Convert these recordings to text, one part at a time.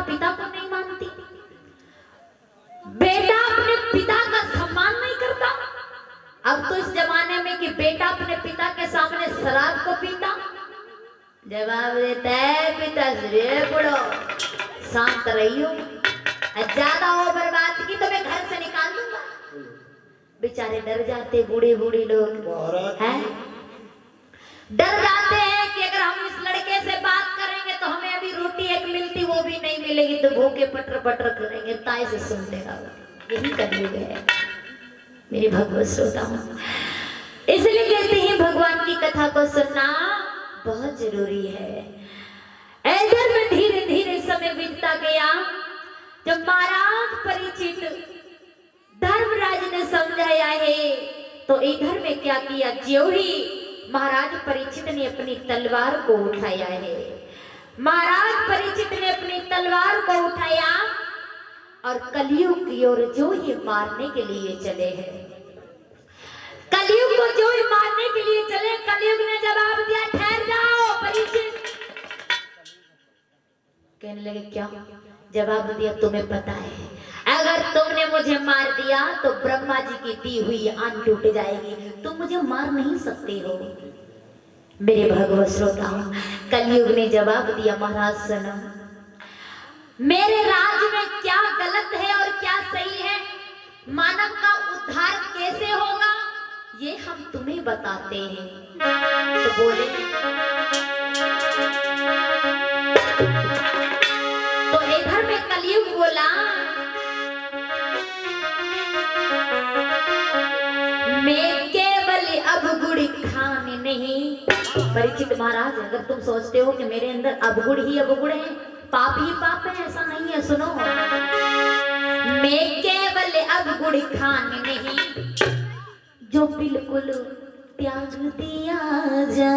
पिता को नहीं मानती, बेटा अपने पिता का सम्मान नहीं करता। अब तो इस जमाने में कि बेटा अपने पिता के सामने शराब को पीता, जवाब देता है पिताश्री बुढ़ो शांत रहियो, ज्यादा ओवर बात की तो मैं घर से निकाल दूंगा। बेचारे डर जाते, बूढ़े बूढ़े लोग हैं, डर जाते हैं कि अगर हम इस लड़के से बात करेंगे तो हमें अभी रोटी एक मिलती वो भी नहीं मिलेगी, तो भूखे पटर पटर करेंगे। ताई से सुनते रहो, यही कलयुग है मेरी भगवत श्रोताओं। इसलिए कहते हैं भगवान की कथा को सुनना बहुत जरूरी है। इधर में धीरे धीरे समय बीतता गया। जब महाराज परीक्षित धर्मराज ने समझाया है तो इधर में क्या किया, ज्यों ही महाराज परीक्षित ने अपनी तलवार को उठाया है, महाराज परीक्षित ने अपनी तलवार को उठाया और कलयुग की ओर जो ही मारने के लिए चले हैं। कलयुग को जो ही मारने के लिए चले, कलयुग ने जवाब दिया ठहर जाओ परीक्षित। कहने लगे क्या? जवाब दिया तुम्हें पता है अगर तुमने मुझे मार दिया तो ब्रह्मा जी की दी हुई आन टूट जाएगी, तुम मुझे मार नहीं सकते हो। मेरे भगवत श्रोताओं, कलयुग ने जवाब दिया महाराज सुनो, मेरे राज्य में क्या गलत है और क्या सही है, मानव का उद्धार कैसे होगा ये हम तुम्हें बताते हैं। तो बोले, तो इधर में कलयुग बोला मैं केवल अवगुण खाने नहीं। परीक्षित महाराज अगर तुम सोचते हो कि मेरे अंदर अवगुण ही अवगुण है, पाप ही पाप है, ऐसा नहीं है। सुनो, मैं केवल अवगुण खाने नहीं जो बिल्कुल त्याग दिया जा।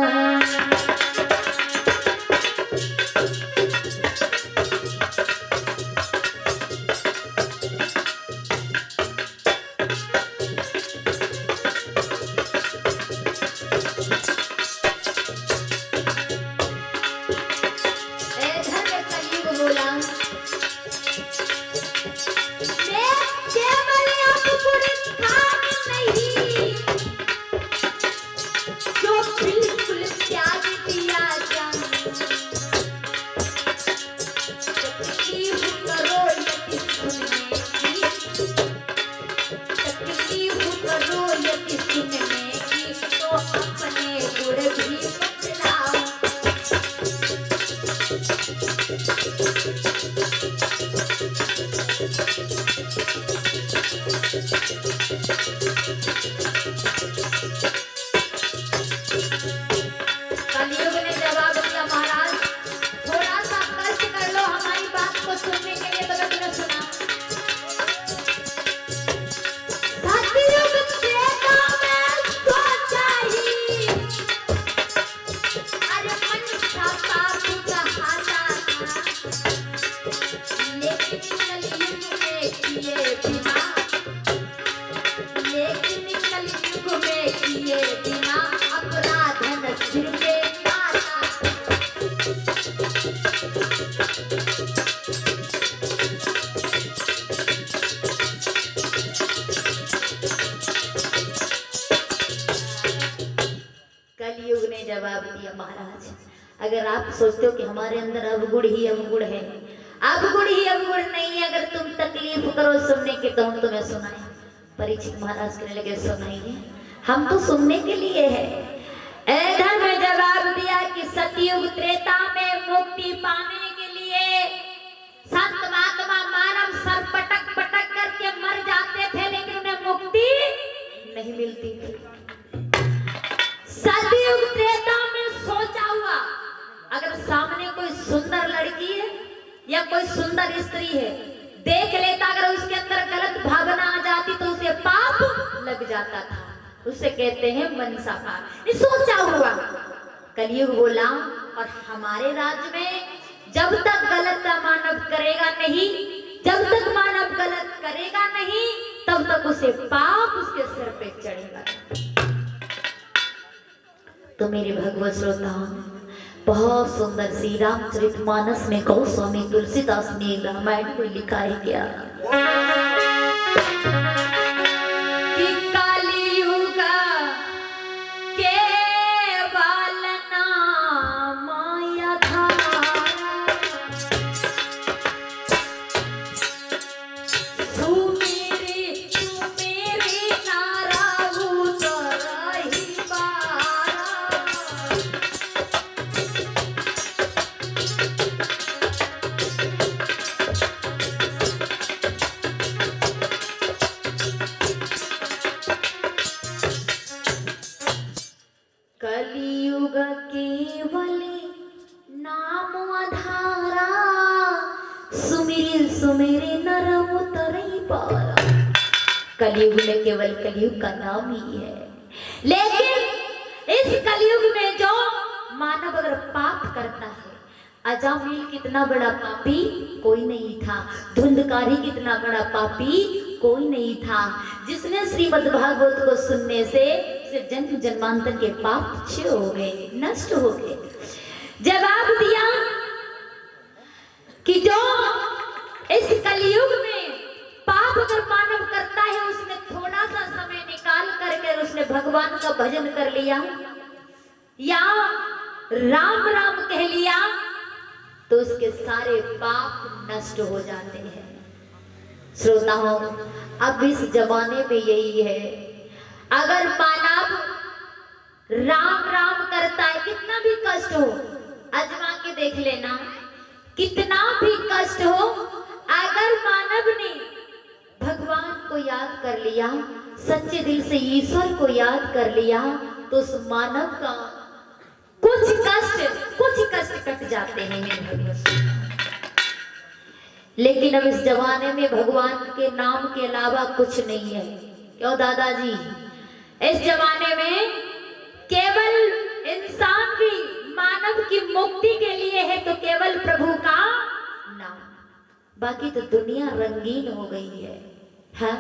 जवाब दिया महाराज, अगर आप सोचते हो कि हमारे अंदर अवगुण ही अवगुण है, अवगुण ही अवगुण नहीं है, अगर तुम तकलीफ करो सुनने की तो हम तुम्हें सुनाए। परीक्षित महाराज कहने लगे सुनाइए, हम तो सुनने के लिए है। इधर में जवाब दिया कि सतयुग त्रेता में मुक्ति पाने के लिए संत महात्मा मानव सर पटक पटक करके मर जाते थे, लेकिन उन्हें मुक्ति नहीं मिलती थी। सतयुग त्रेता में सोचा हुआ अगर सामने कोई सुंदर लड़की है या कोई सुंदर स्त्री है, देख लेता, अगर उसके अंदर गलत भावना आ जाती तो उसे पाप लग जाता था। उसे कहते हैं मनसा पाप। सोचा हुआ कलयुग बोला, और हमारे राज्य में जब तक गलत मानव करेगा नहीं, जब तक मानव गलत करेगा नहीं, तब तक उसे पाप उसके सिर पे चढ़ेगा। तो मेरे भगवत श्रोताओं, बहुत सुंदर श्री रामचरितमानस में गोस्वामी तुलसीदास ने रामायण में लिखा है क्या कि कलियुग केवल नाम यथार्थ सुमेरे नारायण उतरहि बारा कलियुग केवल नाम आधारा सुमिर सुमेरे नर उतरहि पारा। कलियुग में केवल कलियुग का नाम ही है, लेकिन इस कलियुग में जो मानव अगर पाप करता है, अजामिल कितना बड़ा पापी कोई नहीं था, धुंधकारी कितना बड़ा पापी कोई नहीं था, जिसने श्रीमद् भागवत को सुनने से जन्म जन्मांतर के पाप क्षय हो गए, नष्ट हो गए। जवाब दिया कि जो इस कलियुग में पाप अगर मानव करता है, उसने थोड़ा सा समय निकाल करके उसने भगवान का भजन कर लिया या राम राम कह लिया तो उसके सारे पाप नष्ट हो जाते हैं। श्रोताओं, अब इस जमाने में यही है, अगर मानव राम राम करता है, कितना भी कष्ट हो, आजमा के देख लेना, कितना भी कष्ट हो, अगर मानव ने भगवान को याद कर लिया, सच्चे दिल से ईश्वर को याद कर लिया, तो उस मानव का कुछ कष्ट कट जाते हैं। लेकिन अब इस जमाने में भगवान के नाम के अलावा कुछ नहीं है। क्यों दादाजी? इस जमाने में केवल इंसान भी मानव की मुक्ति के लिए है तो केवल प्रभु का नाम, बाकी तो दुनिया रंगीन हो गई है, हाँ?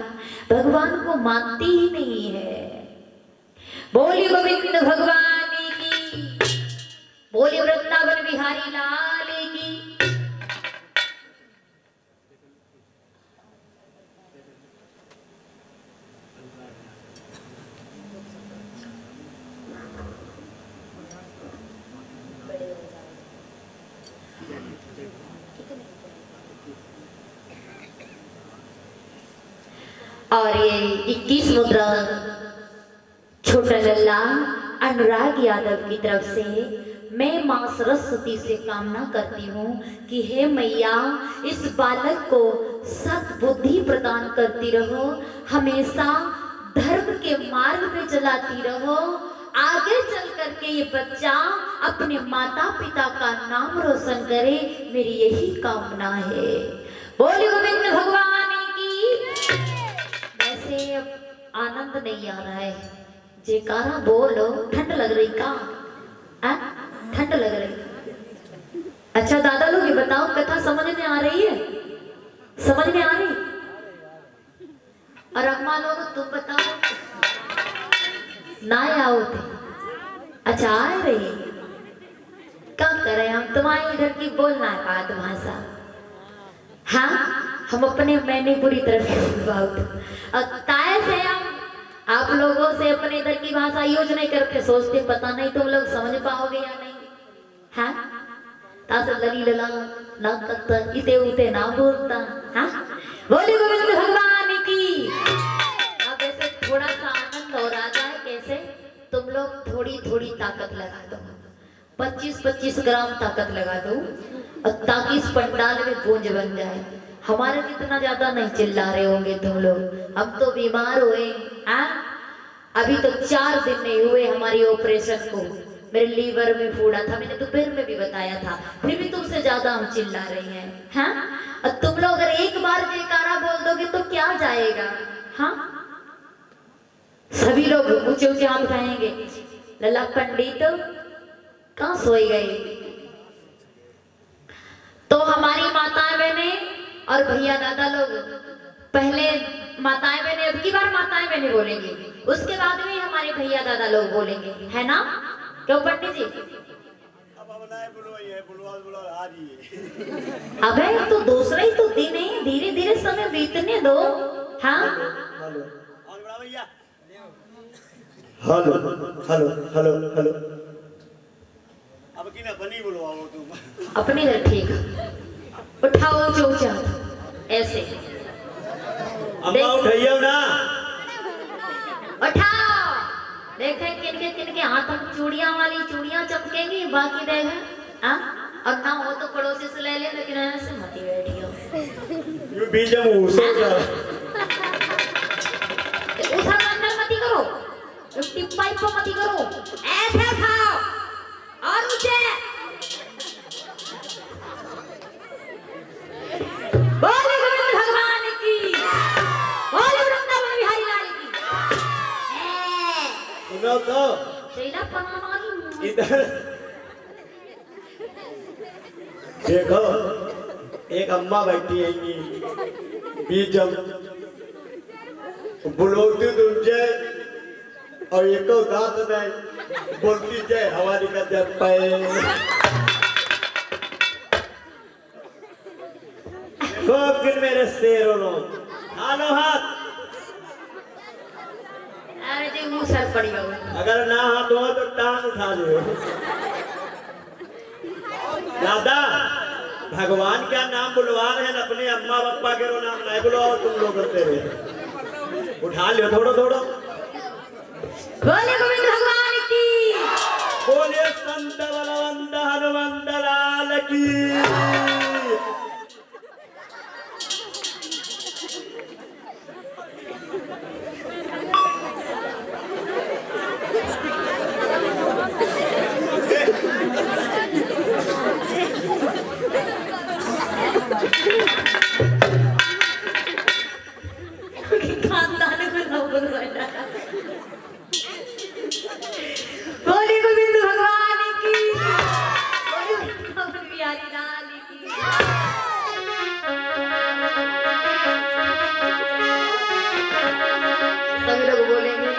भगवान को मानती ही नहीं है। बोली गोविंद भगवान की, बोली वृंदावन बिहारी लाल की। और ये 21 मुद्रा छोटा लल्ला अनुराग यादव की तरफ से मैं मां सरस्वती से कामना करती हूँ कि हे मैया, इस बालक को सद्बुद्धि प्रदान करती रहो, हमेशा धर्म के मार्ग पे चलाती रहो, आगे चल करके ये बच्चा अपने माता पिता का नाम रोशन करे, मेरी यही कामना है। बोले गोविंद भगवान की। वैसे अब आनंद नहीं आ रहा है, जयकारा बोलो। ठंड लग रही का? ठंड लग रही? अच्छा दादा लोग ये बताओ, कथा समझ में आ रही है? समझ में आ रही? और अम्मा लोग तुम बताओ, ना आओ थे? अच्छा आ रही, क्या करें हम, तुम्हारी इधर की बोलना है बात भाषा, हाँ? हम अपने मैंने पूरी तरह से ताए से हम आप लोगों से अपने इधर की भाषा यूज नहीं करते, सोचते पता नहीं तुम लोग समझ पाओगे या नहीं, हाँ? तासे लली लला ना करता, इते उते ना बोलता, हाँ? बोले गोविंद भगवान की। अब ऐसे थोड़ा सा आनंद हो रहा है, कैसे? तुम लोग थोड़ी थोड़ी ताकत लगा दो, 25-25 ग्राम ताकत लगा दो, और ताकि इस पंडाल में गूंज बन जाए। हमारे कितना ज्यादा नहीं चिल्ला रहे होंगे तुम लोग, हम तो बीमार हुए, हाँ? अभी तो 4 दिन नहीं हुए हमारी ऑपरेशन को, मेरे लीवर में फोड़ा था, मैंने दोपहर में भी बताया था, फिर भी तुमसे ज्यादा हम चिल्ला रहे हैं, हाँ? और तुम लोग अगर एक बार जयकारा बोल दोगे तो क्या जाएगा, हाँ? सभी लोग ऊंचे ऊंचे हाथ उठाएंगे। लला पंडित कहाँ सोई गई? तो हमारी माताएं बहने और भैया दादा लोग, पहले माताएं बहने, अब की बार माताएं बहने बोलेंगे, उसके बाद में हमारे भैया दादा लोग बोलेंगे, है ना? क्यों पंडित जी? है बुलवा बुलवा आ रही है। अबे तो दूसरा ही तो दिन है, धीरे धीरे समय बीतने दो। हाँ हेलो और बड़ा भैया हेलो हेलो हेलो हेलो अब की ना बनी बुलवाओ तुम। अपने घर ठीक उठाओ चौचा ऐसे अम्मा उठाइयो ना। उठाओ देखे किनके हाथों में चूड़ियां वाली चूड़ियां चमकेंगी, बाकी देखे हाँ और ना हो तो पड़ोसी से ले ले, लेकिन ऐसे मत ही बैठियो। यू बीच में उसे जा उठा अंदर मत करो, टिप पाइप को मत करो, ऐसे खाओ और ऊंचे बोले गोविंद भगवान की, बोले वृंदावन बिहारी लाल की। सुनो तो तेरा पनामानी इधर देखो, एक अम्मा बैठी है बीच बुलौती तुम जय और एक दांत में बोलती जय हमारी का जब पे खूब दिन मेरे शेरों नो हालो हाथ। अरे जी मुंह सर पड़ी हो। अगर ना हाथ हो तो टांग उठा दो। दादा भगवान का नाम बुलवा रहे हैं, अपने अम्मा पापा के नाम नहीं बुलवाओ तुम लोग करते रहे। उठा लियो थोड़ा थोड़ा। बोले गोविंद भगवान की, बोले संत बलवंत हनुमंत लाल की। खानदान को ना बुलवाना। बोले गोविंद भगवान की, बोले वृंदावन बिहारी लाल की। सभी लोग बोलेंगे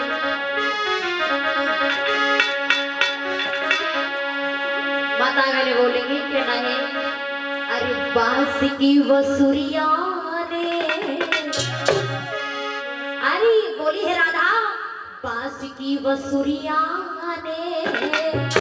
माता गले बोलेंगे कि नहीं, अरे बांस की वसुरिया ने, अरे बोली है राधा बांस की वसुरिया ने